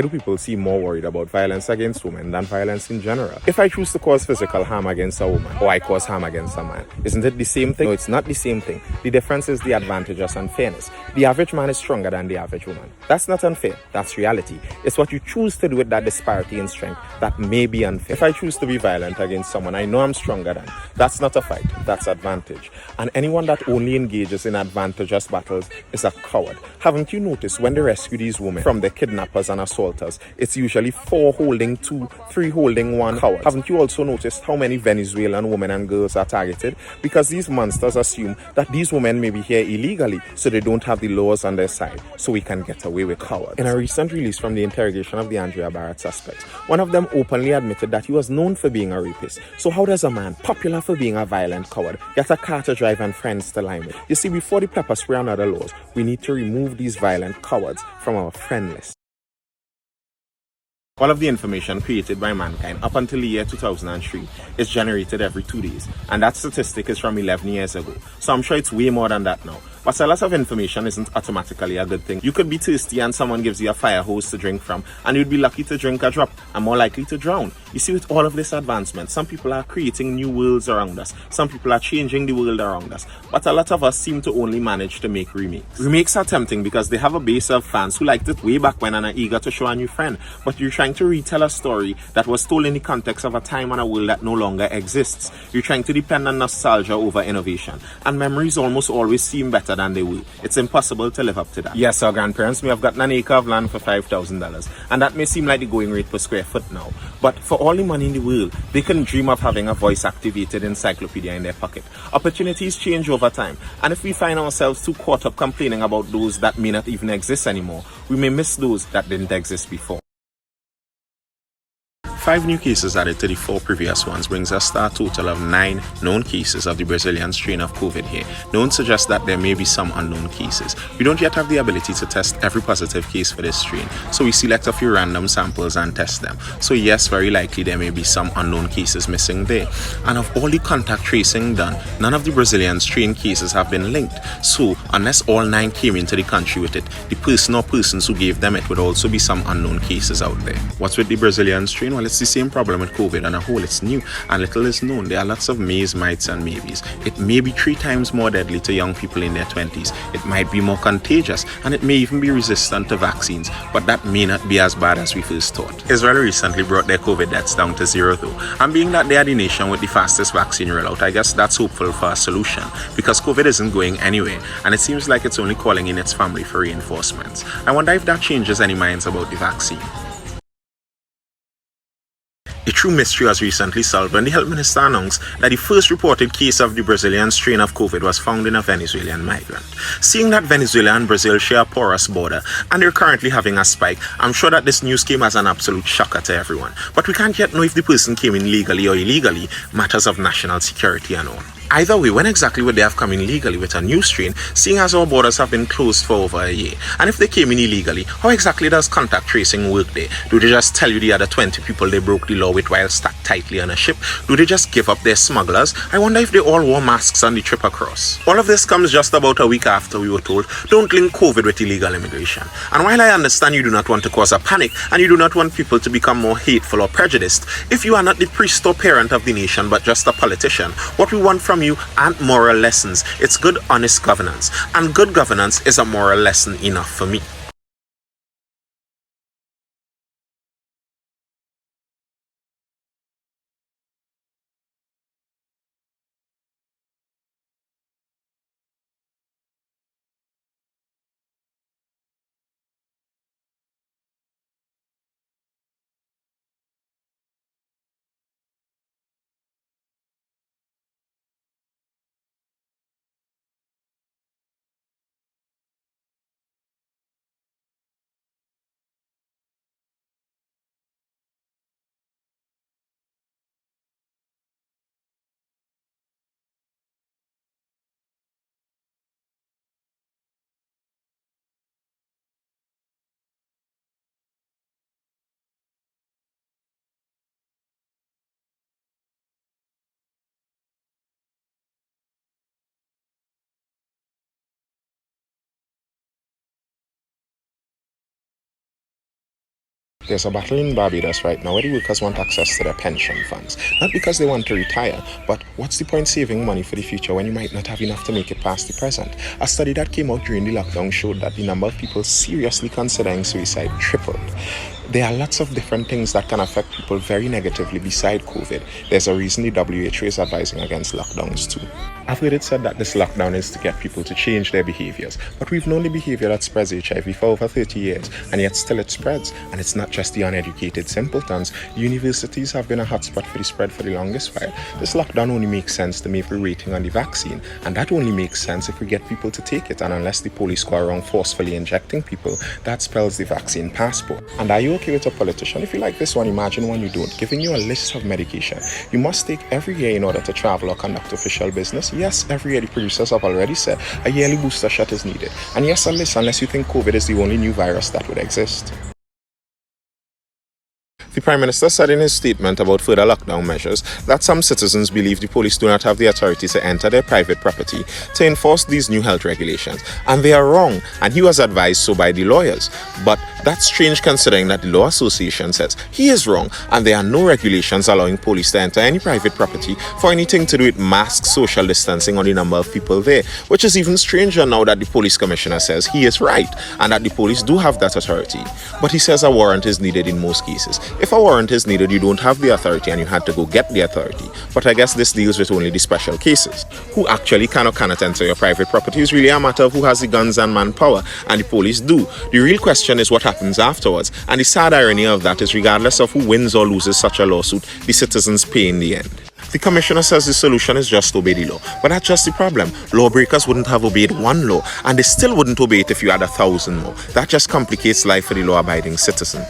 Why do people seem more worried about violence against women than violence in general? If I choose to cause physical harm against a woman, or I cause harm against a man, isn't it the same thing? No, it's not the same thing. The difference is the advantages and fairness. The average man is stronger than the average woman. That's not unfair. That's reality. It's what you choose to do with that disparity in strength that may be unfair. If I choose to be violent against someone I know I'm stronger than, that's not a fight. That's advantage. And anyone that only engages in advantageous battles is a coward. Haven't you noticed when they rescue these women from the kidnappers and assaulters, it's usually 4 holding 2, 3 holding 1 coward? Haven't you also noticed how many Venezuelan women and girls are targeted? Because these monsters assume that these women may be here illegally, so they don't have the laws on their side, so we can get away with cowards. In a recent release from the interrogation of the Andrea Barrett suspects, one of them openly admitted that he was known for being a rapist. So how does a man, popular for being a violent coward, get a car to drive and friends to line with? You see, before the pepper spray and other laws, we need to remove these violent cowards from our friend list. All of the information created by mankind up until the year 2003 is generated every 2 days, and that statistic is from 11 years ago. So I'm sure it's way more than that now. But a lot of information isn't automatically a good thing. You could be thirsty and someone gives you a fire hose to drink from, and you'd be lucky to drink a drop and more likely to drown. You see, with all of this advancement, some people are creating new worlds around us. Some people are changing the world around us. But a lot of us seem to only manage to make remakes. Remakes are tempting because they have a base of fans who liked it way back when and are eager to show a new friend. But you're trying to retell a story that was told in the context of a time and a world that no longer exists. You're trying to depend on nostalgia over innovation. And memories almost always seem better than they will. It's impossible to live up to that. Yes, our grandparents may have gotten an acre of land for $5,000, and that may seem like the going rate per square foot now. But for all the money in the world, they can dream of having a voice-activated encyclopedia in their pocket. Opportunities change over time, and if we find ourselves too caught up complaining about those that may not even exist anymore, we may miss those that didn't exist before. 5 new cases added to the 4 previous ones brings us to a total of 9 known cases of the Brazilian strain of COVID here. Known suggests that there may be some unknown cases. We don't yet have the ability to test every positive case for this strain, so we select a few random samples and test them. So yes, very likely there may be some unknown cases missing there. And of all the contact tracing done, none of the Brazilian strain cases have been linked. So unless all 9 came into the country with it, the person or persons who gave them it would also be some unknown cases out there. What's with the Brazilian strain? Well, it's the same problem with COVID on a whole. It's new and little is known. There are lots of mays, mights and maybes. It may be 3 times more deadly to young people in their 20s. It might be more contagious and it may even be resistant to vaccines, but that may not be as bad as we first thought. Israel recently brought their COVID deaths down to 0 though, and being that they are the nation with the fastest vaccine rollout, I guess that's hopeful for a solution, because COVID isn't going anywhere and it seems like it's only calling in its family for reinforcements. I wonder if that changes any minds about the vaccine. A true mystery was recently solved when the health minister announced that the first reported case of the Brazilian strain of COVID was found in a Venezuelan migrant. Seeing that Venezuela and Brazil share a porous border and they're currently having a spike, I'm sure that this news came as an absolute shocker to everyone. But we can't yet know if the person came in legally or illegally, matters of national security and all. Either way, when exactly would they have come in legally with a new strain, seeing as our borders have been closed for over a year? And if they came in illegally, how exactly does contact tracing work there? Do they just tell you the other 20 people they broke the law with while stuck tightly on a ship? Do they just give up their smugglers? I wonder if they all wore masks on the trip across. All of this comes just about a week after we were told, don't link COVID with illegal immigration. And while I understand you do not want to cause a panic, and you do not want people to become more hateful or prejudiced, if you are not the priest or parent of the nation, but just a politician, what we want from you aren't moral lessons. It's good, honest governance. And good governance is a moral lesson enough for me. There's a battle in Barbados right now where the workers want access to their pension funds. Not because they want to retire, but what's the point saving money for the future when you might not have enough to make it past the present? A study that came out during the lockdown showed that the number of people seriously considering suicide tripled. There are lots of different things that can affect people very negatively beside COVID. There's a reason the WHO is advising against lockdowns too. I've heard it said that this lockdown is to get people to change their behaviors, but we've known the behavior that spreads HIV for over 30 years, and yet still it spreads. And it's not just the uneducated simpletons. Universities have been a hotspot for the spread for the longest while. This lockdown only makes sense to me if we're waiting on the vaccine, and that only makes sense if we get people to take it, and unless the police go around forcefully injecting people, that spells the vaccine passport. And are you okay with a politician? If you like this one, imagine one you don't, giving you a list of medication you must take every year in order to travel or conduct official business. Yes, every year the producers have already said a yearly booster shot is needed. And yes, a list unless you think COVID is the only new virus that would exist. The Prime Minister said in his statement about further lockdown measures that some citizens believe the police do not have the authority to enter their private property to enforce these new health regulations, and they are wrong, and he was advised so by the lawyers. But that's strange considering that the Law Association says he is wrong, and there are no regulations allowing police to enter any private property for anything to do with masks, social distancing, or the number of people there, which is even stranger now that the police commissioner says he is right, and that the police do have that authority. But he says a warrant is needed in most cases. If a warrant is needed, you don't have the authority and you had to go get the authority. But I guess this deals with only the special cases. Who actually can or cannot enter your private property is really a matter of who has the guns and manpower, and the police do. The real question is what happens afterwards, and the sad irony of that is regardless of who wins or loses such a lawsuit, the citizens pay in the end. The commissioner says the solution is just obey the law, but that's just the problem. Lawbreakers wouldn't have obeyed one law, and they still wouldn't obey it if you had 1,000 more. That just complicates life for the law-abiding citizen.